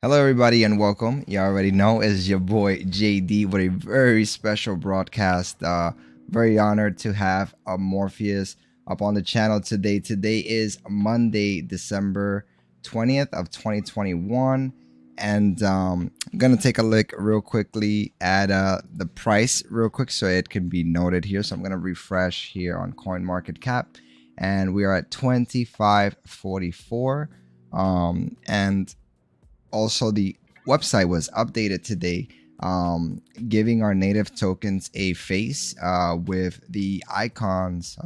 Hello, everybody, and welcome. You already know it's your boy JD with a very special broadcast. Very honored to have Morpheus up on the channel today. Today is Monday, December 20th of 2021, and I'm gonna take a look real quickly at the price real quick so it can be noted here. So I'm gonna refresh here on CoinMarketCap, and we are at 25.44. And also the website was updated today, giving our native tokens a face with the icons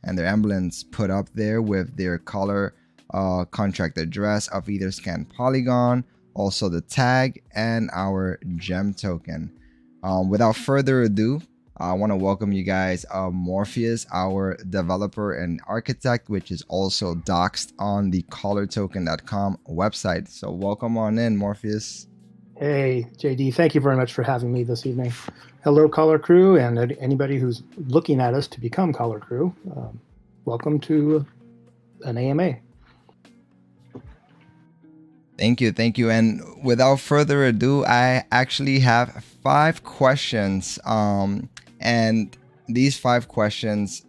and their emblems put up there with their color contract address of either scan Polygon, also the tag, and our gem token. Without further ado, I want to welcome you guys, Morpheus, our developer and architect, which is also doxed on the collartoken.com website. So welcome on in, Morpheus. Hey, JD, thank you very much for having me this evening. Hello, Collar Crew, and anybody who's looking at us to become Collar Crew. Welcome to an AMA. Thank you. Thank you. And without further ado, I actually have 5 questions. And these 5 questions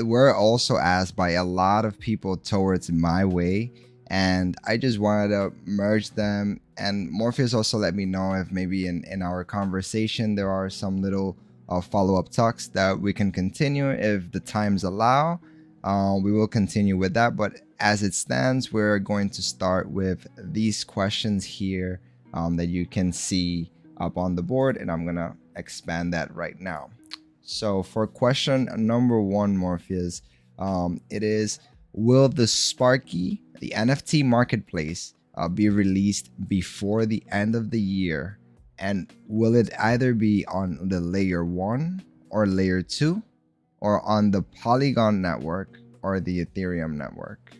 were also asked by a lot of people towards my way. And I just wanted to merge them. And Morpheus also let me know if maybe in our conversation there are some little follow-up talks that we can continue. If the times allow, we will continue with that. But as it stands, we're going to start with these questions here that you can see up on the board. And I'm going to expand that right now. So for question number 1, Morpheus, it is, will the Sparky, the NFT marketplace, be released before the end of the year? And will it either be on the layer 1 or layer 2, or on the Polygon network or the Ethereum network?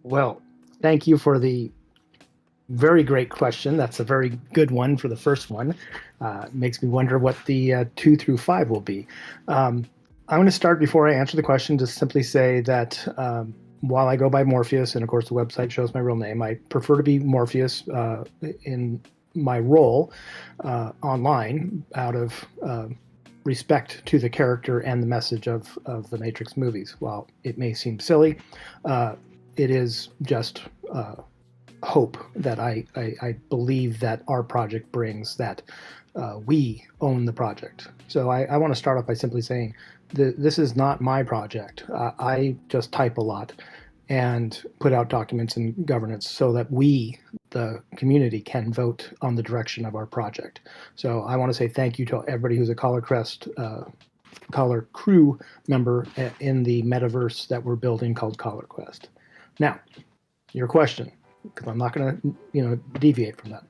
Well, thank you for the very great question. That's a very good one for the first one. Makes me wonder what the 2 through 5 will be. I'm going to start, before I answer the question, just simply say that while I go by Morpheus, and of course the website shows my real name, I prefer to be Morpheus in my role online, out of respect to the character and the message of the Matrix movies. While it may seem silly, it is just hope that I believe that our project brings, that we own the project. So I want to start off by simply saying this is not my project. I just type a lot and put out documents and governance so that we, the community, can vote on the direction of our project. So I want to say thank you to everybody who's a Collar Crew member in the metaverse that we're building called COLLARQUEST. Now, your question, because I'm not going to deviate from that.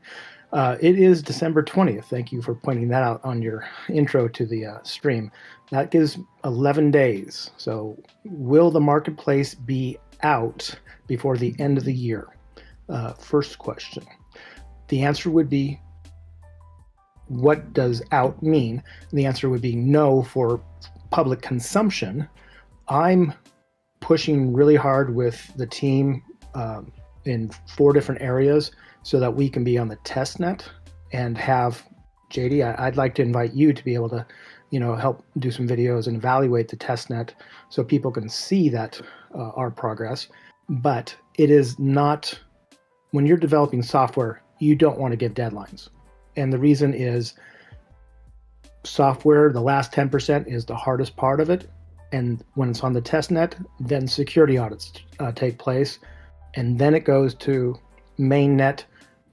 It is December 20th. Thank you for pointing that out on your intro to the stream. That gives 11 days. So will the marketplace be out before the end of the year? First question. The answer would be, what does out mean? And the answer would be no for public consumption. I'm pushing really hard with the team in 4 different areas so that we can be on the test net and have, JD, I'd like to invite you to be able to, help do some videos and evaluate the test net so people can see that our progress. But it is not, when you're developing software, you don't want to give deadlines. And the reason is software, the last 10% is the hardest part of it. And when it's on the test net, then security audits take place. And then it goes to mainnet,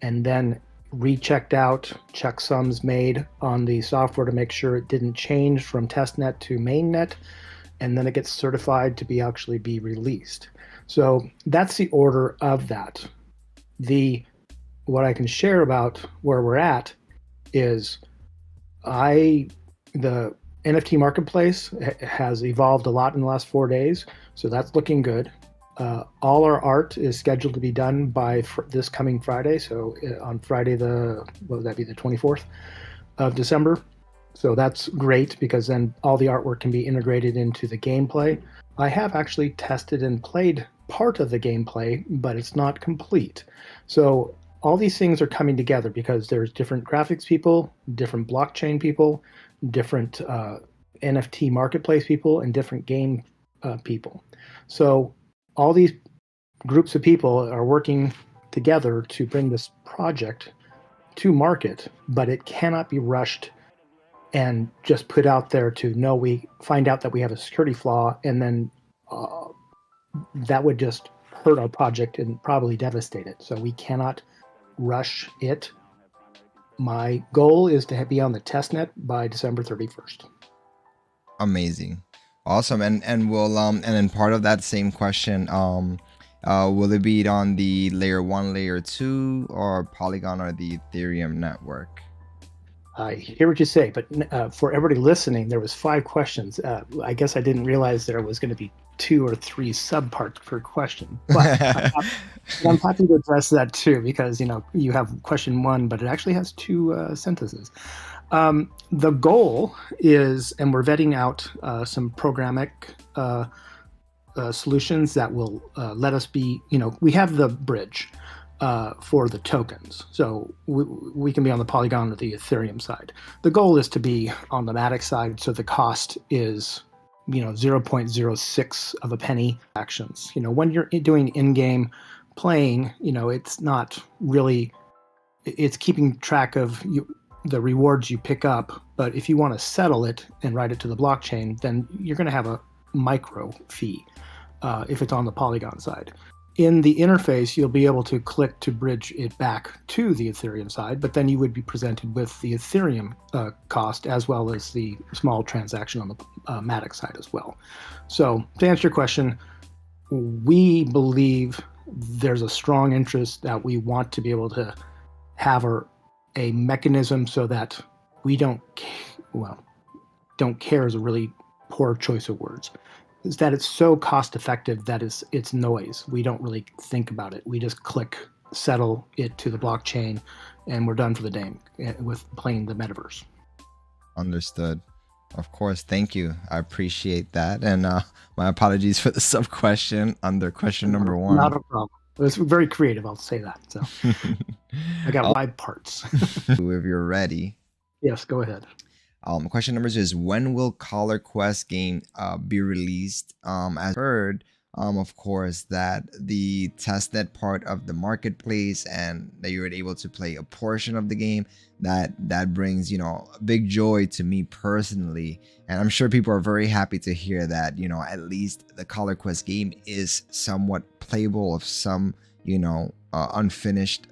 and then rechecked out, checksums made on the software to make sure it didn't change from testnet to mainnet, and then it gets certified to be actually be released. So that's the order of that. What I can share about where we're at is the NFT marketplace has evolved a lot in the last 4 days, so that's looking good. All our art is scheduled to be done by this coming Friday. So on Friday, what would that be, the 24th of December. So that's great, because then all the artwork can be integrated into the gameplay. I have actually tested and played part of the gameplay, but it's not complete. So all these things are coming together because there's different graphics people, different blockchain people, different NFT marketplace people, and different game people. So all these groups of people are working together to bring this project to market, but it cannot be rushed and just put out there to know we find out that we have a security flaw, and then that would just hurt our project and probably devastate it. So we cannot rush it. My goal is to be on the testnet by December 31st. Amazing. Awesome. And we'll and then part of that same question, will it be on the layer 1, layer 2, or Polygon or the Ethereum network? I hear what you say, but for everybody listening, there was 5 questions. I guess I didn't realize there was going to be 2 or 3 subparts per question. But I'm happy to address that too, because you have question 1, but it actually has 2 sentences. The goal is, and we're vetting out some programmatic solutions that will let us be, we have the bridge for the tokens. So we can be on the Polygon or the Ethereum side. The goal is to be on the Matic side, so the cost is 0.06 of a penny actions. When you're doing in-game playing, it's not really, it's keeping track of the rewards you pick up, but if you want to settle it and write it to the blockchain, then you're going to have a micro fee if it's on the Polygon side. In the interface, you'll be able to click to bridge it back to the Ethereum side, but then you would be presented with the Ethereum cost as well as the small transaction on the Matic side as well. So to answer your question, we believe there's a strong interest that we want to be able to have a mechanism so that we don't care is a really poor choice of words. Is that it's so cost effective that it's noise. We don't really think about it. We just click, settle it to the blockchain, and we're done for the day with playing the metaverse. Understood. Of course. Thank you. I appreciate that. And my apologies for the sub question under question number 1. Not a problem. It was very creative, I'll say that. So I got 5 parts. If you're ready. Yes, go ahead. Question number 2 is, when will COLLARQUEST game be released? As heard, of course, that the testnet part of the marketplace and that you were able to play a portion of the game, that brings big joy to me personally, and I'm sure people are very happy to hear that at least the COLLARQUEST game is somewhat playable of some unfinished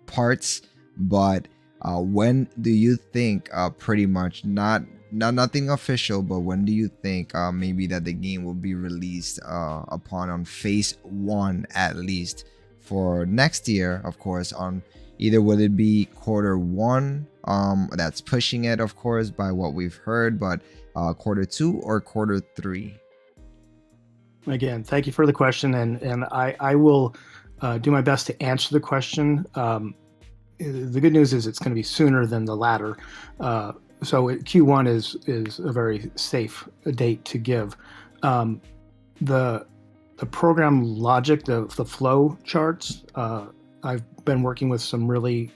parts. But when do you think, pretty much nothing official, but when do you think maybe that the game will be released on phase 1 at least for next year? Of course, on either will it be quarter 1, that's pushing it of course by what we've heard, but quarter 2 or quarter 3? Again, thank you for the question, and I will do my best to answer the question. The good news is it's going to be sooner than the latter. So Q1 is a very safe date to give. The program logic, the flow charts, I've been working with some really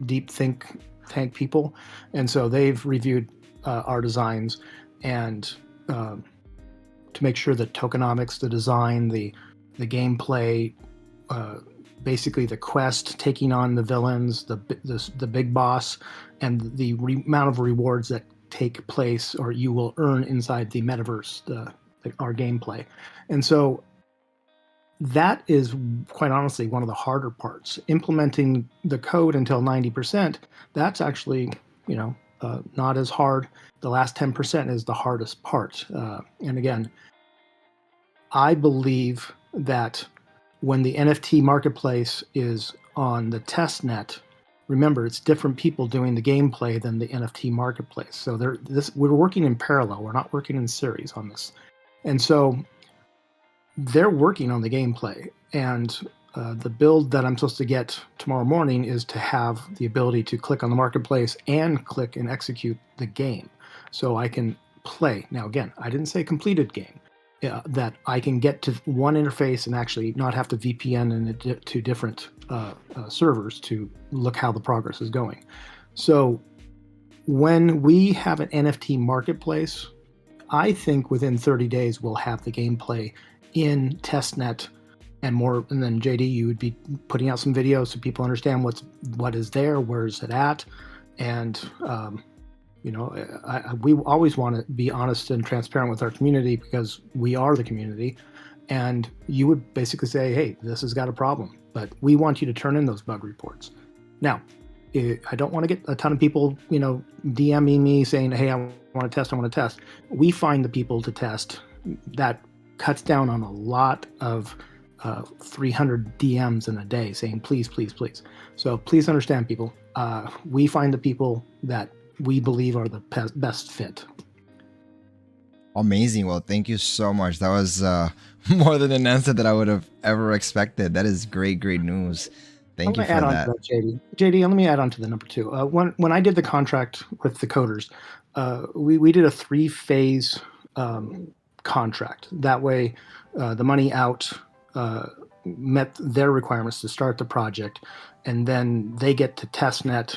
deep think tank people, and so they've reviewed our designs and to make sure that tokenomics, the design, the gameplay, basically the quest, taking on the villains, the big boss, and the amount of rewards that take place or you will earn inside the metaverse, our gameplay. And so that is quite honestly one of the harder parts. Implementing the code until 90%, that's actually not as hard. The last 10% is the hardest part. And again, I believe that when the NFT marketplace is on the testnet, remember, it's different people doing the gameplay than the NFT marketplace. So we're working in parallel. We're not working in series on this. And so they're working on the gameplay. And the build that I'm supposed to get tomorrow morning is to have the ability to click on the marketplace and click and execute the game. So I can play. Now, again, I didn't say completed game. that I can get to one interface and actually not have to VPN to different servers to look how the progress is going. So when we have an NFT marketplace, I think within 30 days we'll have the gameplay in testnet and more. And then JD, you would be putting out some videos so people understand what is there, where is it at, and we always want to be honest and transparent with our community because we are the community. And you would basically say, hey, this has got a problem, but we want you to turn in those bug reports. Now, I don't want to get a ton of people, DMing me saying, hey, I want to test. We find the people to test. That cuts down on a lot of 300 DMs in a day saying, please, please, please. So please understand, people. We find the people that we believe are the best fit. Amazing. Well, thank you so much. That was more than an answer that I would have ever expected. That is great news. Thank you for that. On to that, JD, let me add on to the number 2. When I did the contract with the coders, we did a 3-phase contract. That way, the money out met their requirements to start the project, and then they get to testnet.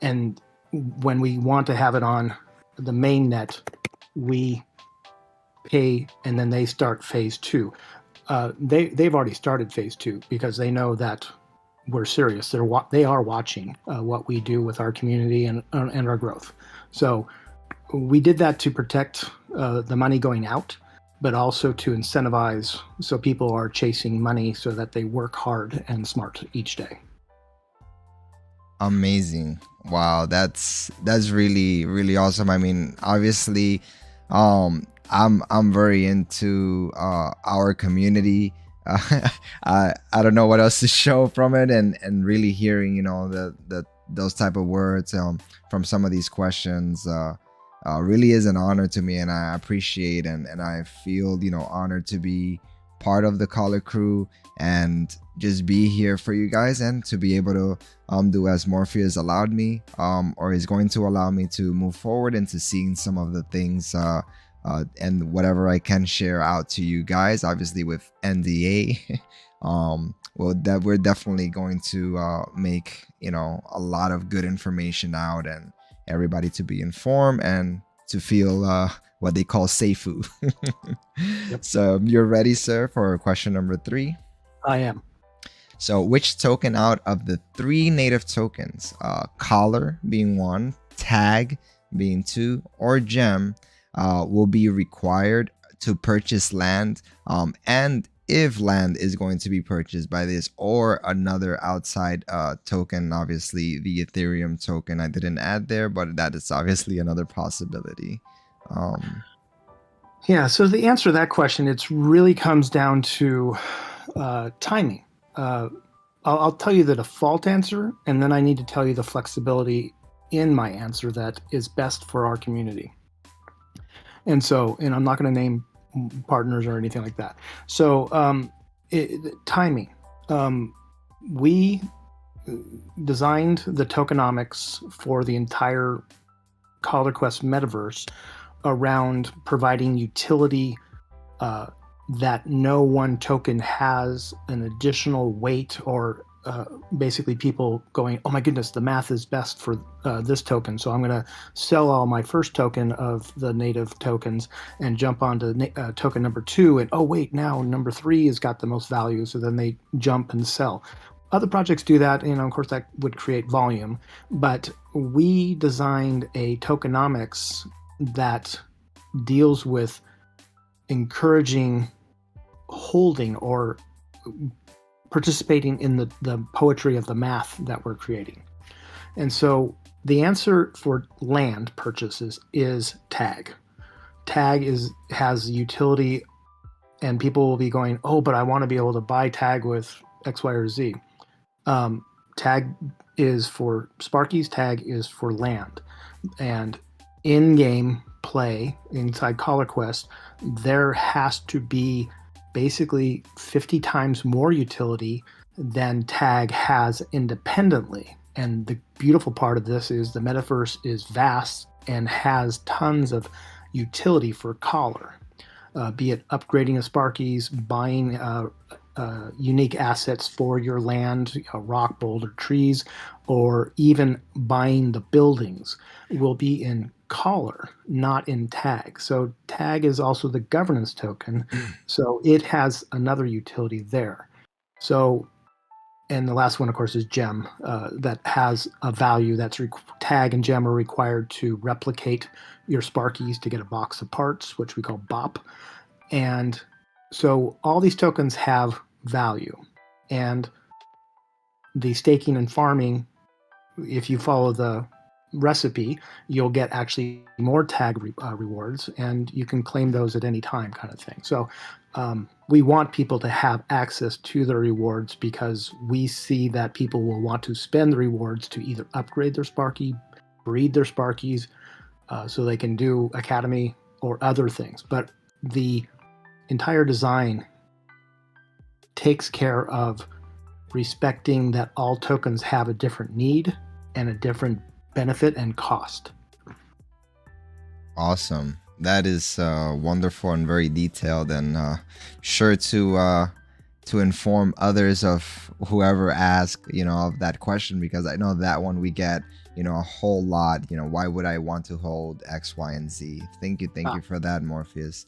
And when we want to have it on the main net, we pay, and then they start phase 2. They've already started phase 2 because they know that we're serious. They are watching what we do with our community and our growth. So we did that to protect the money going out, but also to incentivize so people are chasing money so that they work hard and smart each day. Amazing. Wow, that's really awesome. I mean, obviously, I'm very into our community. I don't know what else to show from it, and really hearing those type of words from some of these questions really is an honor to me, and I appreciate and I feel honored to be part of the Collar crew and just be here for you guys, and to be able to do as Morpheus allowed me or is going to allow me to move forward into seeing some of the things and whatever I can share out to you guys, obviously with NDA. That we're definitely going to make a lot of good information out, and everybody to be informed and to feel what they call safe. Yep. So you're ready, sir, for question number 3? I am. So which token out of the 3 native tokens, Collar being 1, Tag being 2, or Gem, will be required to purchase land, and if land is going to be purchased by this or another outside token, obviously the Ethereum token I didn't add there, but that is obviously another possibility. Yeah, so the answer to that question, it really comes down to timing. I'll tell you the default answer, and then I need to tell you the flexibility in my answer that is best for our community. And I'm not going to name partners or anything like that. So timing. We designed the tokenomics for the entire COLLARQUEST metaverse around providing utility that no one token has an additional weight, or basically people going, oh my goodness, the math is best for this token, so I'm going to sell all my first token of the native tokens and jump onto token number 2, and oh wait, now number 3 has got the most value, so then they jump and sell. Other projects do that, of course that would create volume, but we designed a tokenomics that deals with encouraging holding or participating in the poetry of the math that we're creating. And so the answer for land purchases is Tag. Tag has utility, and people will be going, oh, but I want to be able to buy Tag with X, Y, or Z. Tag is for Sparkies, Tag is for land. And in-game play inside COLLARQUEST, there has to be basically 50 times more utility than Tag has independently. And the beautiful part of this is the metaverse is vast and has tons of utility for Collar. be it upgrading a Sparkies, buying unique assets for your land, rock, boulder, trees, or even buying the buildings, will be in Collar, not in Tag. So Tag is also the governance token, so it has another utility there. So, and the last one, of course, is Gem, that has a value that's Tag and Gem are required to replicate your Sparkies to get a box of parts, which we call BOP. And so all these tokens have value. And the staking and farming, if you follow the recipe, you'll get actually more Tag rewards, and you can claim those at any time, kind of thing. So we want people to have access to the rewards because we see that people will want to spend the rewards to either upgrade their Sparky, breed their Sparkies, so they can do Academy or other things. But the entire design takes care of respecting that all tokens have a different need and a different benefit and cost. Awesome. That is wonderful and very detailed, and sure to inform others of whoever asks, of that question, because I know that one we get, a whole lot. Why would I want to hold X, Y, and Z? Thank you for that, Morpheus.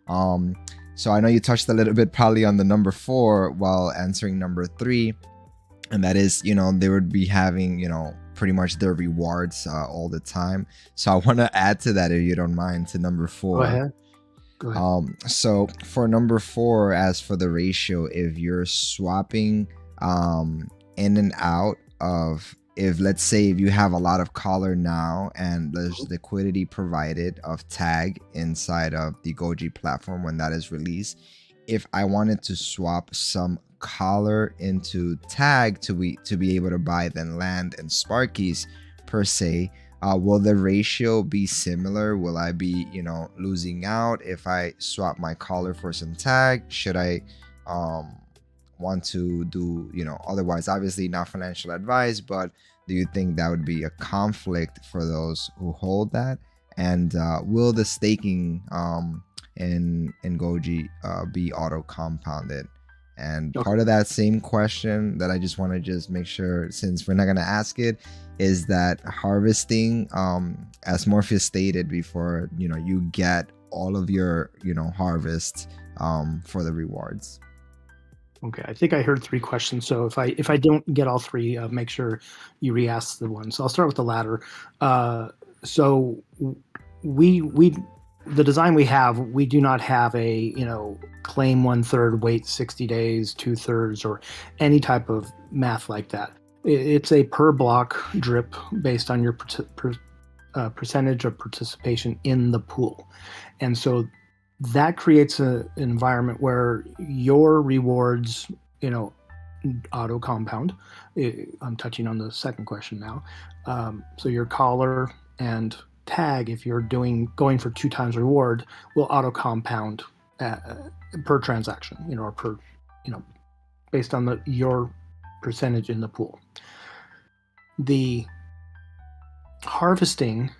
So I know you touched a little bit probably on the number 4 while answering number 3, and that is, they would be having, pretty much their rewards all the time. So I want to add to that, if you don't mind, to number 4. Go ahead. So for number 4, as for the ratio, if you're swapping in and out of, let's say if you have a lot of Collar now and there's liquidity provided of Tag inside of the Goji platform when that is released, if I wanted to swap some Collar into Tag to be able to buy then land and Sparkies per se, will the ratio be similar? Will I be losing out if I swap my Collar for some Tag? Should I want to do otherwise? Obviously not financial advice, but do you think that would be a conflict for those who hold that? And will the staking in Goji be auto compounded? And part of that same question that I just want to make sure, since we're not going to ask it, is that harvesting, as Morpheus stated before, you get all of your, harvest for the rewards. Okay, I think I heard 3 questions. So if I don't get all 3, make sure you re-ask the one. So I'll start with the latter. So the design we have, we do not have a claim 1/3, wait 60 days, 2/3, or any type of math like that. It's a per block drip based on your percentage of participation in the pool, and so that creates an environment where your rewards, auto compound. I'm touching on the second question now. So your Collar and Tag, if you're going for 2 times reward, will auto compound per transaction, or per, based on your percentage in the pool. The harvesting,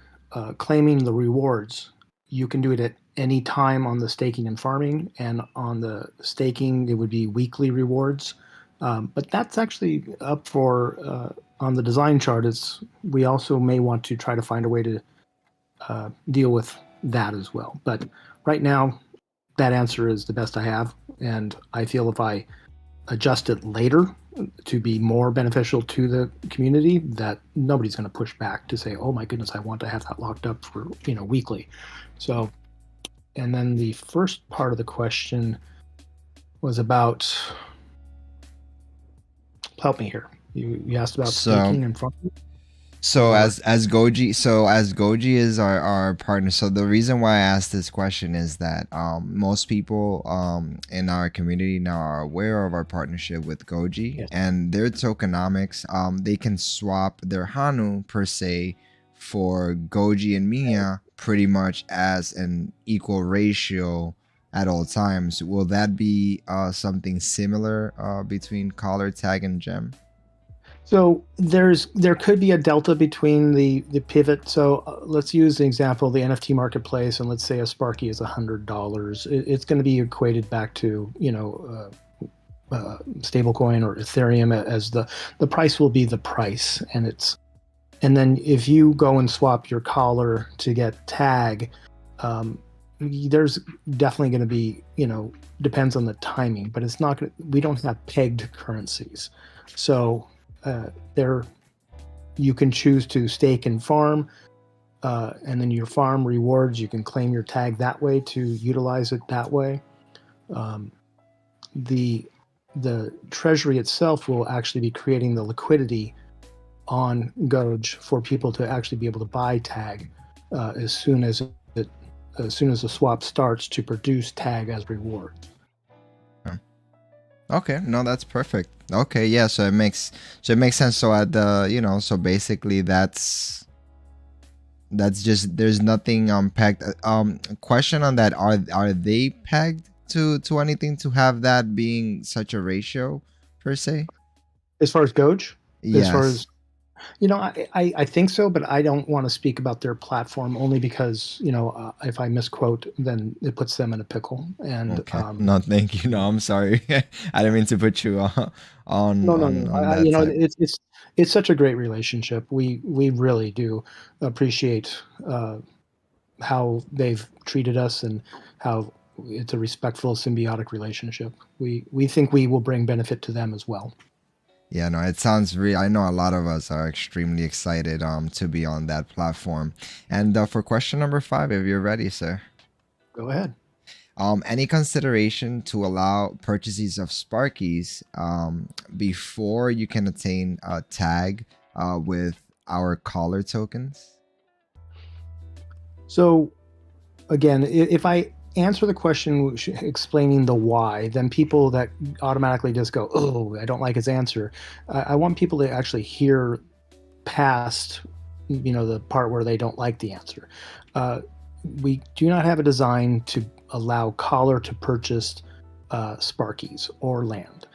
claiming the rewards, you can do it at any time on the staking and farming, and on the staking it would be weekly rewards, but that's actually up for on the design chart. We also may want to try to find a way to deal with that as well. But right now, that answer is the best I have, and I feel if I adjust it later to be more beneficial to the community, that nobody's going to push back to say, oh my goodness, I want to have that locked up for weekly. So, and then the first part of the question was about, help me here. You asked about staking and farming. So as Goji is our partner. So the reason why I asked this question is that most people in our community now are aware of our partnership with Goji, and their tokenomics. They can swap their HANU per se for Goji and Mia pretty much as an equal ratio at all times. Will that be something similar between Collar, Tag, and Gem? So there could be a delta between the pivot. So let's use the example of the NFT marketplace, and let's say a Sparky is $100. It's going to be equated back to stablecoin or Ethereum as the price will be the price, and then if you go and swap your collar to get tag, there's definitely going to be depends on the timing, but it's not we don't have pegged currencies, so. There, you can choose to stake and farm, and then your farm rewards, you can claim your tag that way to utilize it that way. The treasury itself will actually be creating the liquidity on Goj for people to actually be able to buy tag as soon as the swap starts to produce tag as rewards. Okay, no, that's perfect. Okay, yeah, so it makes sense. So at the so basically that's just there's nothing pegged. Question on that: are they pegged to anything to have that being such a ratio per se? As far as Goj, yes. As far as I think so, but I don't want to speak about their platform only because if I misquote, then it puts them in a pickle. And okay. No, thank you. No, I'm sorry. I didn't mean to put you on. No. That It's such a great relationship. We really do appreciate how they've treated us and how it's a respectful, symbiotic relationship. We think we will bring benefit to them as well. Yeah, no, it sounds real. I know a lot of us are extremely excited to be on that platform. And for question number 5, if you're ready, sir. Go ahead. Any consideration to allow purchases of Sparkies before you can attain a tag with our collar tokens? So, again, if I answer the question explaining the why, then people that automatically just go, oh, I don't like his answer. I want people to actually hear past the part where they don't like the answer. We do not have a design to allow collar to purchase Sparkies or land,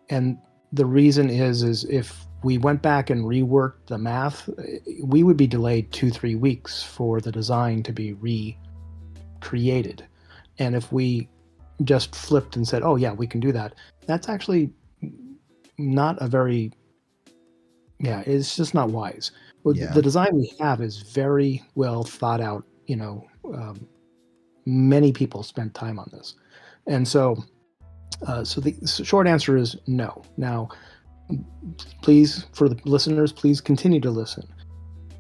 and the reason is if we went back and reworked the math, we would be delayed 2-3 weeks for the design to be created. And if we just flipped and said, oh yeah, we can do that, that's actually not a very it's just not wise. The design we have is very well thought out. Many people spent time on this, and so the short answer is no. Now, please, for the listeners, please continue to listen.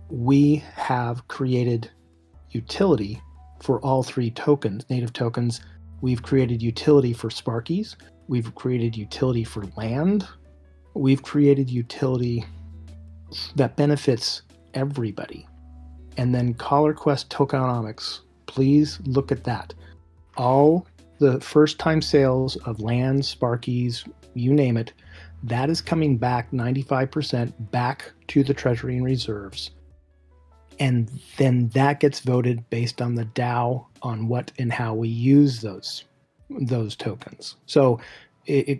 We have created utility for all 3 tokens, native tokens. We've created utility for Sparkies. We've created utility for land. We've created utility that benefits everybody. And then COLLARQUEST tokenomics, please look at that. All the first-time sales of land, Sparkies, you name it, that is coming back 95% back to the Treasury and Reserves. And then that gets voted based on the DAO on what and how we use those tokens. So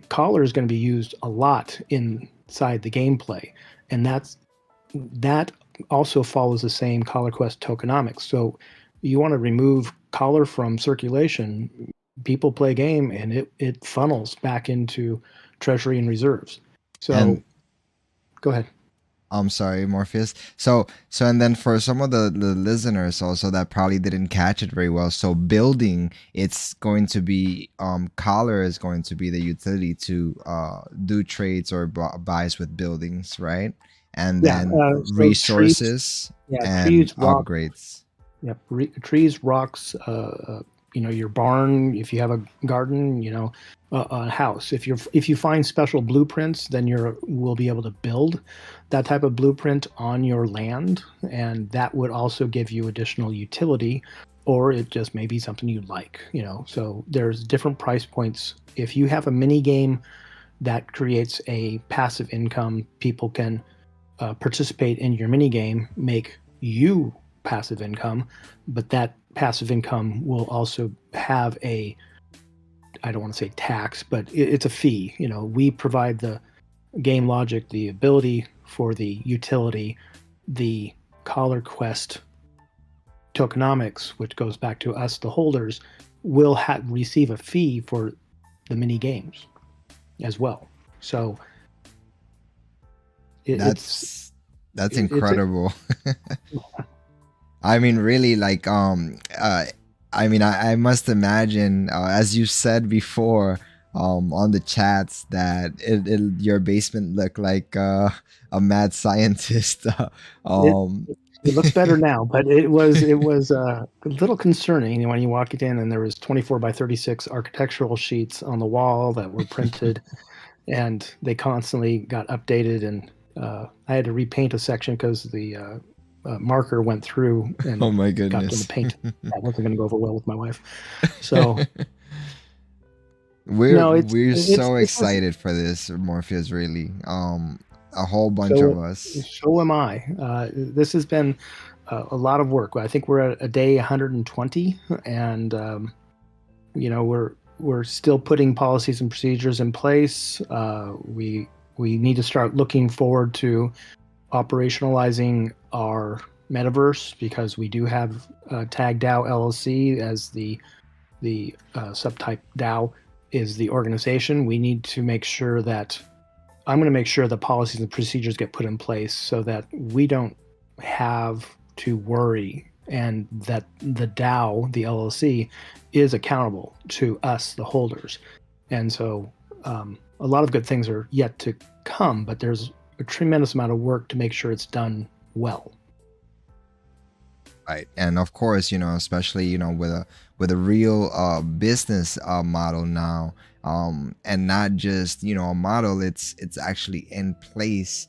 Collar is going to be used a lot inside the gameplay, and that also follows the same COLLARQUEST tokenomics. So you want to remove Collar from circulation, people play game, and it funnels back into Treasury and Reserves. So go ahead. I'm sorry, Morpheus. So and then for some of the listeners also that probably didn't catch it very well. So building, it's going to be Collar is going to be the utility to do trades or buys with buildings, right? And then resources and trees, upgrades. Yep, trees, rocks, your barn, if you have a garden, a house. If you find special blueprints, then we'll be able to build that type of blueprint on your land, and that would also give you additional utility, or it just may be something you like, So there's different price points. If you have a mini game that creates a passive income, people can participate in your mini game, make you passive income, but that passive income will also have I don't want to say tax, but it's a fee. We provide game logic, the ability for the utility, the COLLARQUEST tokenomics, which goes back to us, the holders, will receive a fee for the mini games as well. So that's incredible. I mean, really, like, I mean, I must imagine, as you said before, on the chats, that your basement looked like a mad scientist. It looks better now, but it was a little concerning when you walk it in, and there was 24 by 36 architectural sheets on the wall that were printed, and they constantly got updated. And I had to repaint a section because the marker went through and oh my got goodness, to the paint. That wasn't going to go over well with my wife. So we're so excited for this, Morpheus. Really, a whole bunch of us. So am I. This has been a lot of work. I think we're at a day 120, and you know, we're still putting policies and procedures in place. We need to start looking forward to operationalizing our metaverse, because we do have Tag DAO LLC as the subtype DAO is the organization. We need to make sure that I'm going to make sure the policies and procedures get put in place so that we don't have to worry, and that the DAO, the LLC, is accountable to us, the holders. And so a lot of good things are yet to come, but there's a tremendous amount of work to make sure it's done well. Right. And of course, you know, especially, you know, with a real business model now, and not just, you know, a model, it's actually in place.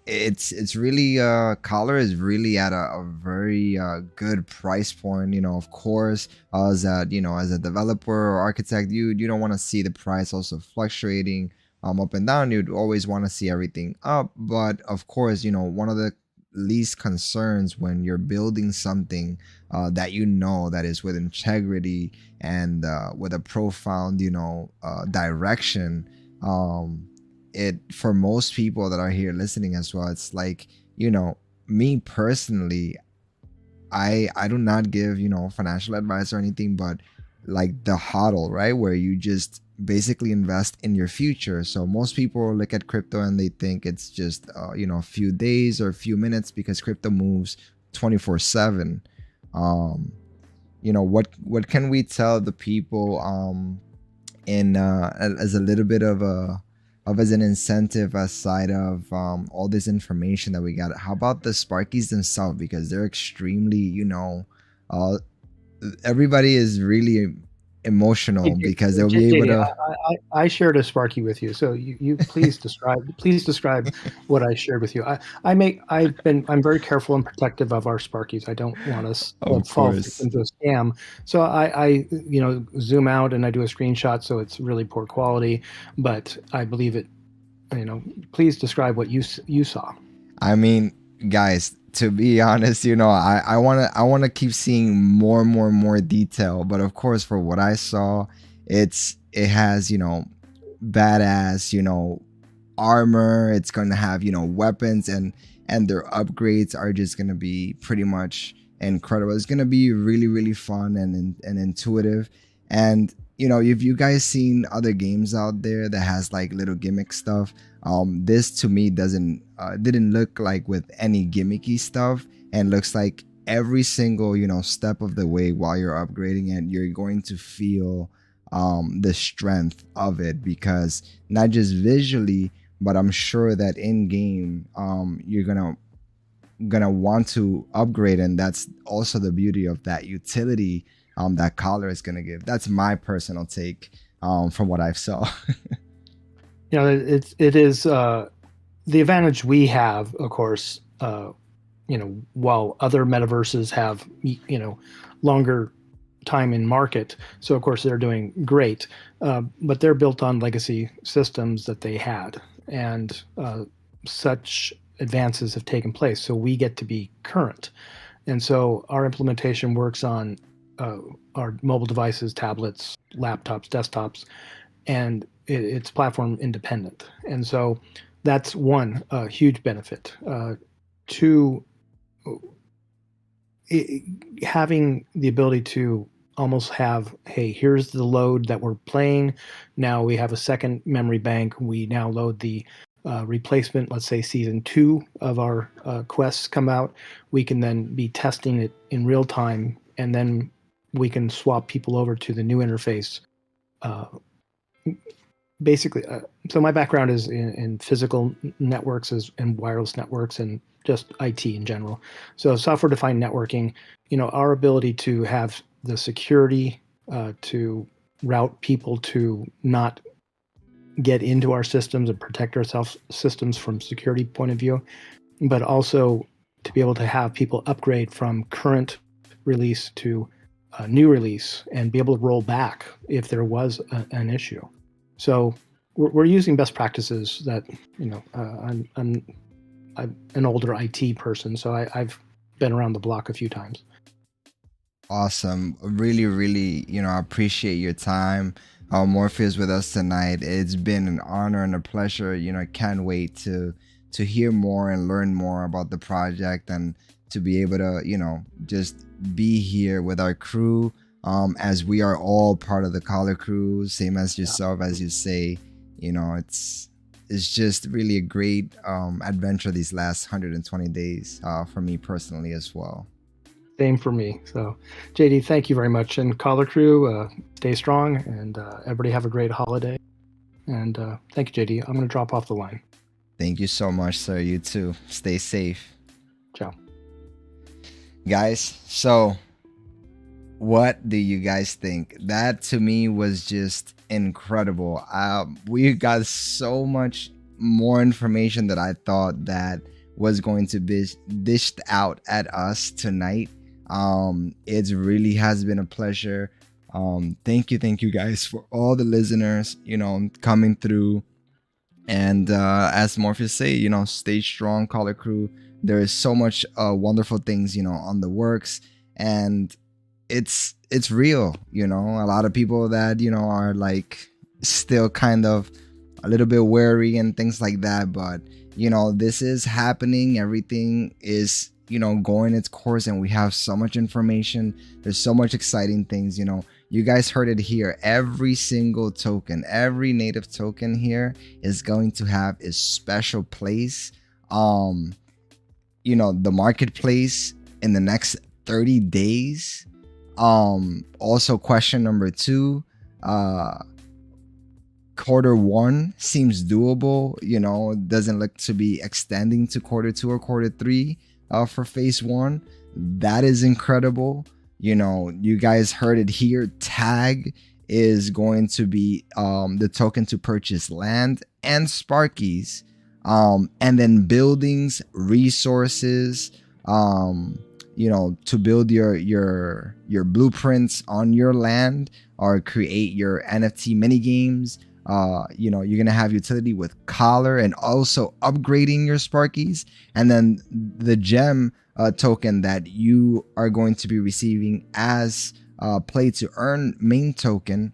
It's really Collar is really at a very good price point. You know, of course, as a, you know, as a developer or architect, you don't want to see the price also fluctuating up and down. You'd always want to see everything up. But of course, you know, one of the least concerns when you're building something that you know that is with integrity and with a profound, you know, direction, it, for most people that are here listening as well, it's like, you know, me personally, I do not give, you know, financial advice or anything, but like the hodl, right, where you just basically invest in your future. So most people look at crypto and they think it's just you know, a few days or a few minutes, because crypto moves 24/7. You know, what can we tell the people in as a little bit of as an incentive aside of all this information that we got? How about the Sparkies themselves, because they're extremely, you know, everybody is really emotional because they'll be able to. I shared a Sparky with you, so you please describe what I shared with you. I'm very careful and protective of our Sparkies. I don't want us to fall into a scam. So I you know, zoom out and I do a screenshot, so it's really poor quality, but I believe it. You know, please describe what you saw. I mean, guys, to be honest, you know, I want to keep seeing more detail, but of course, for what I saw, it has, you know, badass, you know, armor. It's going to have, you know, weapons, and their upgrades are just going to be pretty much incredible. It's going to be really fun and intuitive. And you know, if you guys seen other games out there that has like little gimmick stuff, this to me didn't look like with any gimmicky stuff, and looks like every single, you know, step of the way while you're upgrading it, you're going to feel the strength of it, because not just visually, but I'm sure that in game you're gonna want to upgrade, and that's also the beauty of that utility that Collar is going to give. That's my personal take from what I've saw. You know, it is the advantage we have, of course, you know, while other metaverses have, you know, longer time in market. So of course they're doing great, but they're built on legacy systems that they had, and such advances have taken place. So we get to be current. And so our implementation works on our mobile devices, tablets, laptops, desktops, and it's platform independent, and so that's one huge benefit. Two, having the ability to almost have, hey, here's the load that we're playing. Now we have a second memory bank. We now load the replacement. Let's say season 2 of our quests come out. We can then be testing it in real time, and then we can swap people over to the new interface. Basically, so my background is in physical networks and wireless networks and just IT in general. So software-defined networking, our ability to have the security to route people to not get into our systems and protect our systems from security point of view, but also to be able to have people upgrade from current release to a new release and be able to roll back if there was an issue. So we're using best practices that, I'm an older IT person, so I've been around the block a few times. Awesome. Really, really, I appreciate your time. Morpheus with us tonight. It's been an honor and a pleasure. I can't wait to hear more and learn more about the project, and to be able to, just be here with our crew, as we are all part of the Collar crew, same as yourself, as you say. It's just really a great adventure these last 120 days for me personally as well. Same for me. So, JD, thank you very much. And Collar crew, stay strong, and everybody have a great holiday. And thank you, JD. I'm going to drop off the line. Thank you so much, sir. You too. Stay safe. Ciao. Guys, so what do you guys think? That to me was just incredible. We got so much more information that I thought that was going to be dished out at us tonight. It really has been a pleasure. Thank you guys for all the listeners, coming through. And as Morpheus say, stay strong, Collar crew. There is so much wonderful things, on the works, and it's real. A lot of people that are like still kind of a little bit wary and things like that, but this is happening. Everything is going its course, and we have so much information. There's so much exciting things. You guys heard it here. Every single token, every native token here is going to have a special place. The marketplace in the next 30 days. Also, question number 2, quarter 1 seems doable. Doesn't look to be extending to quarter 2 or quarter 3 for phase 1. That is incredible. You guys heard it here. Tag is going to be the token to purchase land and Sparkies, and then buildings, resources, to build your blueprints on your land or create your NFT mini games. You're gonna have utility with Collar and also upgrading your Sparkies, and then the gem token that you are going to be receiving as play to earn main token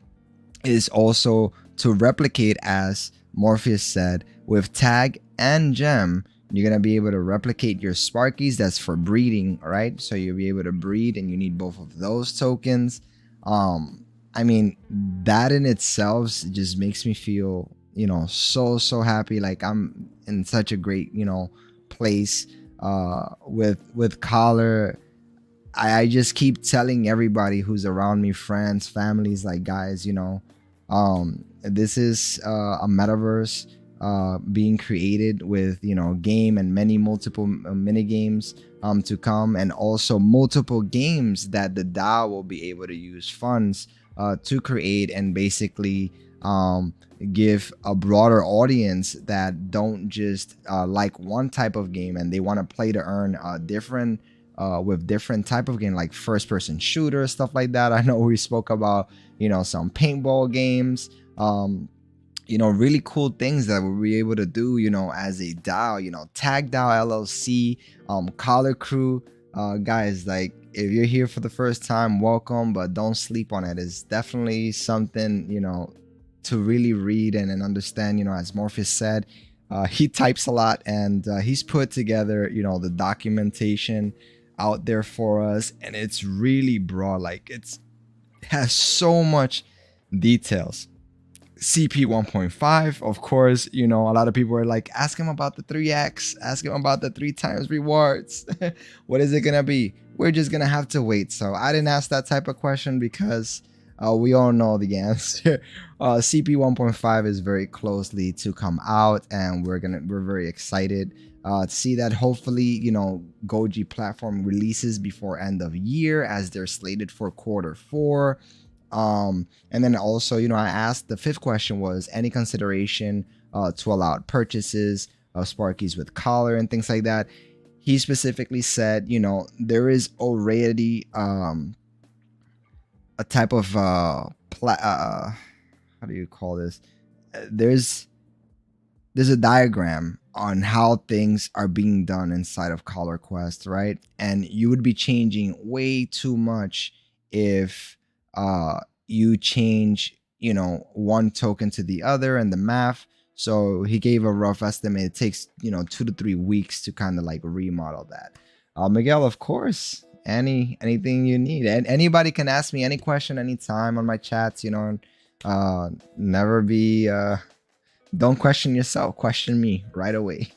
is also to replicate, as Morpheus said, with tag and gem. You're gonna be able to replicate your Sparkies. That's for breeding, right? So you'll be able to breed, and you need both of those tokens. I mean, that in itself just makes me feel, so happy. Like I'm in such a great, place with Collar. I just keep telling everybody who's around me, friends, families, like, guys, this is a metaverse being created with game and multiple mini games to come, and also multiple games that the DAO will be able to use funds to create, and basically give a broader audience that don't just like one type of game, and they want to play to earn different with different type of game, like first person shooter, stuff like that. I know we spoke about some paintball games, really cool things that we'll be able to do as a DAO, Tag DAO LLC, Collar crew. Guys, like, if you're here for the first time, welcome, but don't sleep on it. It's definitely something to really read and understand. As Morpheus said, he types a lot, and he's put together the documentation out there for us, and it's really broad. Like, it has so much details. CP 1.5, of course, a lot of people are like, ask him about the 3x, ask him about the 3 times rewards. What is it gonna be? We're just gonna have to wait. So I didn't ask that type of question because we all know the answer. CP 1.5 is very closely to come out, and we're very excited to see that. Hopefully, Goji platform releases before end of year, as they're slated for Q4. And then also, I asked, the 5th question was any consideration to allow purchases of Sparkies with collar and things like that. He specifically said, there is already a type of how do you call this? There's a diagram on how things are being done inside of COLLARQUEST, right? And you would be changing way too much if you change one token to the other and the math. So he gave a rough estimate. It takes 2 to 3 weeks to kind of like remodel that. Miguel, of course, anything you need, and anybody can ask me any question anytime on my chats. Never be don't question yourself, question me right away.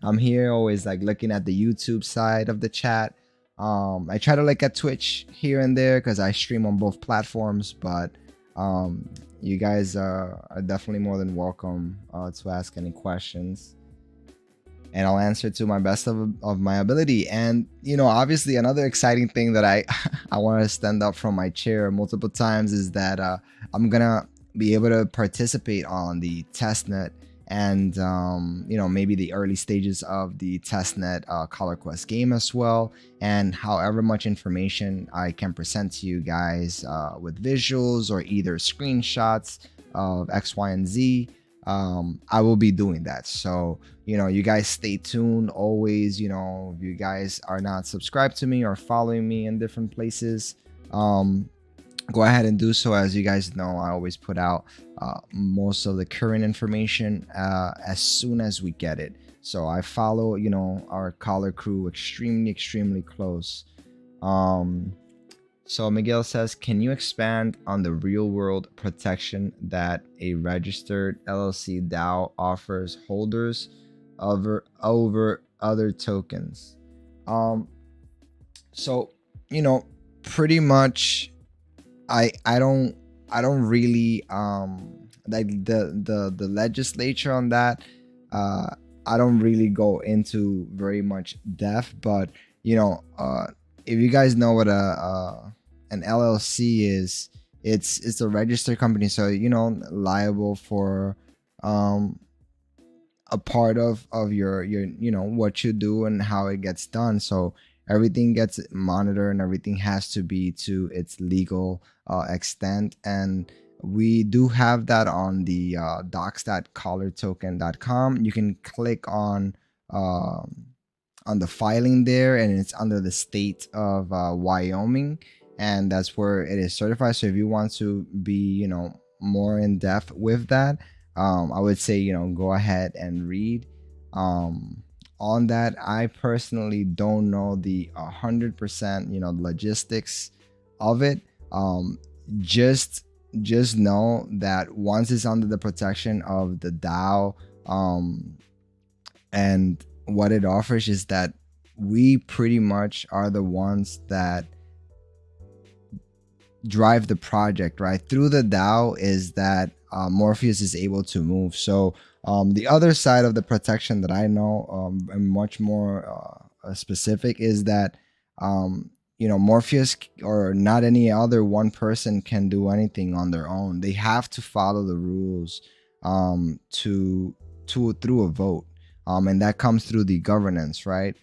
I'm here always, like, looking at the YouTube side of the chat. I try to look at Twitch here and there because I stream on both platforms, but you guys are definitely more than welcome to ask any questions, and I'll answer to my best of my ability. And obviously, another exciting thing that I want to stand up from my chair multiple times is that I'm gonna be able to participate on the testnet, and maybe the early stages of the testnet COLLARQUEST game as well. And however much information I can present to you guys with visuals or either screenshots of X, Y, and Z, I will be doing that. So you guys stay tuned always. If you guys are not subscribed to me or following me in different places, go ahead and do so. As you guys know, I always put out most of the current information as soon as we get it. So I follow our collar crew extremely close. So Miguel says, can you expand on the real world protection that a registered LLC DAO offers holders over other tokens? So pretty much I don't really like the legislature on that. I don't really go into very much depth, but if you guys know what an LLC is, it's a registered company, so liable for a part of your what you do and how it gets done. So everything gets monitored and everything has to be to its legal extent. And we do have that on the docs.collartoken.com. You can click on the filing there, and it's under the state of Wyoming, and that's where it is certified. So if you want to be more in depth with that, I would say go ahead and read on that. I personally don't know the 100% logistics of it. Just know that once it's under the protection of the DAO, and what it offers is that we pretty much are the ones that drive the project, right? Through the DAO is that Morpheus is able to move. So the other side of the protection that I know, and much more specific, is that Morpheus or not any other one person can do anything on their own. They have to follow the rules through a vote, and that comes through the governance, right?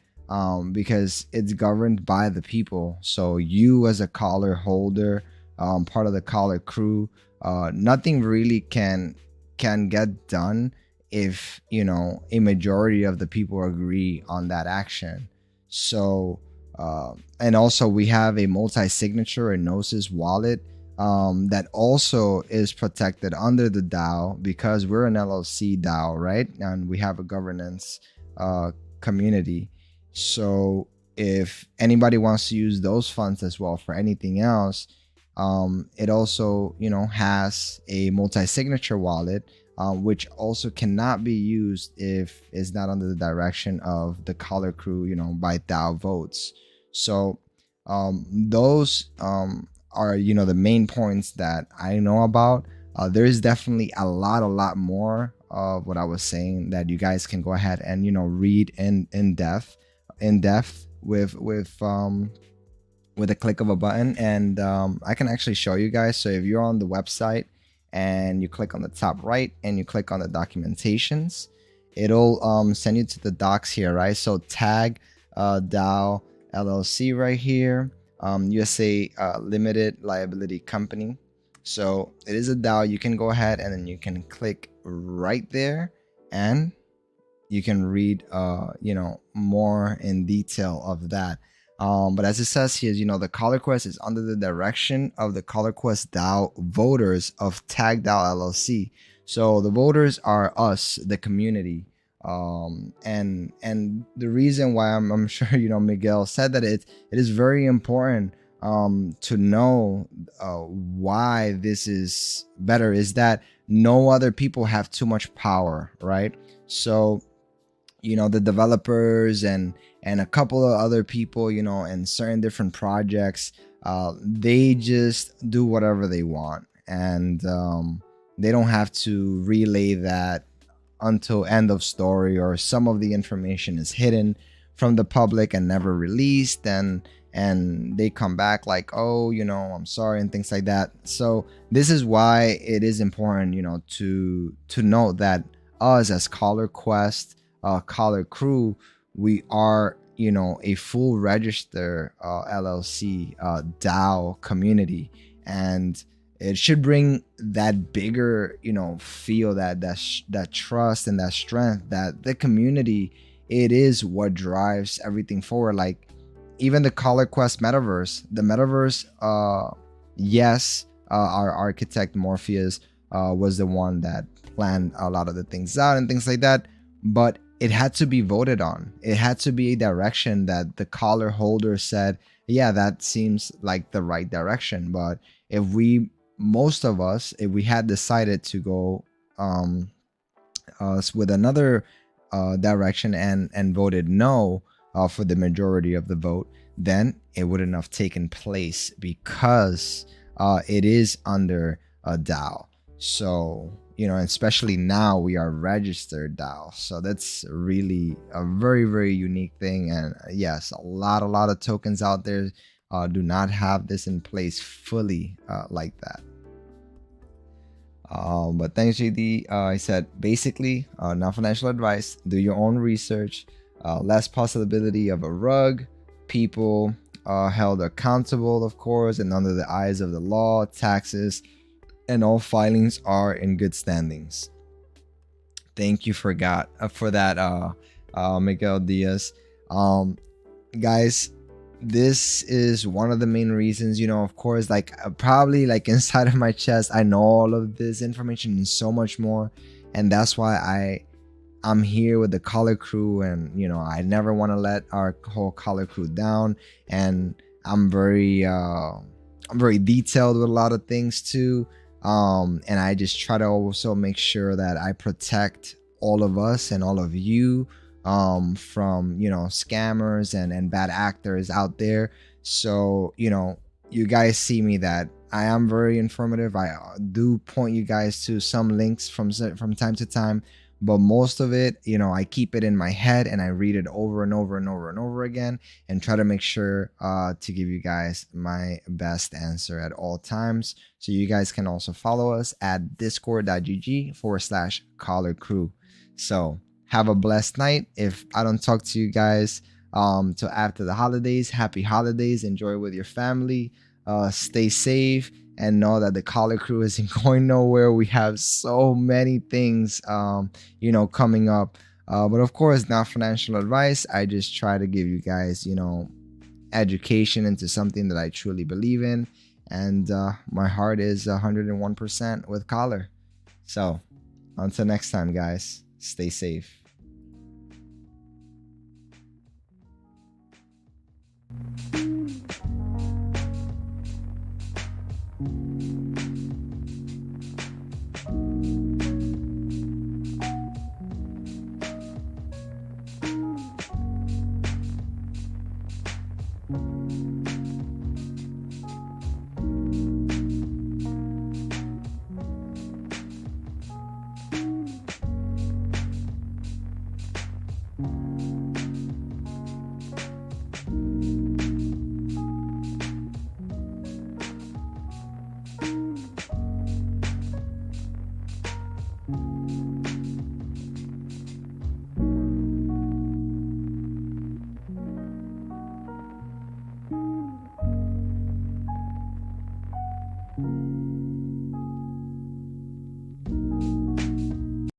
Because it's governed by the people. So you as a collar holder, part of the collar crew, nothing really can get done if a majority of the people agree on that action. So and also we have a multi-signature and Gnosis wallet that also is protected under the DAO because we're an LLC DAO, right? And we have a governance community. So if anybody wants to use those funds as well for anything else, it also, has a multi-signature wallet, which also cannot be used if it's not under the direction of the Collar Crew, by DAO votes. So those are, the main points that I know about. There is definitely a lot more of what I was saying that you guys can go ahead and, read in depth with a click of a button. And I can actually show you guys. So if you're on the website and you click on the top right and you click on the documentations, it'll send you to the docs here, right? So tag DAO LLC right here, USA limited liability company. So it is a DAO. You can go ahead and then you can click right there and you can read more in detail of that. But as it says here, the COLLARQUEST is under the direction of the COLLARQUEST DAO voters of Tag DAO LLC. So the voters are us, the community. And the reason why I'm sure, Miguel said that it is very important to know why this is better is that no other people have too much power, right? So the developers and a couple of other people, in certain different projects, they just do whatever they want, and they don't have to relay that until end of story, or some of the information is hidden from the public and never released, and they come back like, oh, I'm sorry, and things like that. So this is why it is important, to note that us as COLLARQUEST, Collar Crew, we are, a full register LLC DAO community, and it should bring that bigger, feel, that trust and that strength that the community, it is what drives everything forward. Like even the COLLARQUEST metaverse, yes, our architect Morpheus was the one that planned a lot of the things out and things like that, but it had to be voted on. It had to be a direction that the collar holder said, yeah, that seems like the right direction. But if most of us, if we had decided to go with another direction and voted no for the majority of the vote, then it wouldn't have taken place because it is under a DAO. So, especially now we are registered DAO. So that's really a very, very unique thing. And yes, a lot of tokens out there do not have this in place fully like that. But thanks, JD. I said, basically, not financial advice. Do your own research. Less possibility of a rug. People held accountable, of course, and under the eyes of the law. Taxes and all filings are in good standings. Thank you for that, Miguel Diaz. Guys, this is one of the main reasons, of course, like probably like inside of my chest, I know all of this information and so much more. And that's why I'm here with the Collar Crew, and I never want to let our whole Collar Crew down. And I'm very detailed with a lot of things too. And I just try to also make sure that I protect all of us and all of you from scammers and bad actors out there. So you guys see me that I am very informative. I do point you guys to some links from time to time, but most of it, I keep it in my head and I read it over and over and over and over again and try to make sure to give you guys my best answer at all times. So you guys can also follow us at discord.gg/Collar Crew. So have a blessed night. If I don't talk to you guys till after the holidays, happy holidays. Enjoy with your family. Stay safe. And know that the Collar Crew isn't going nowhere. We have so many things, coming up. But of course, not financial advice. I just try to give you guys, education into something that I truly believe in. and my heart is 101% with Collar. So until next time, guys, stay safe. you.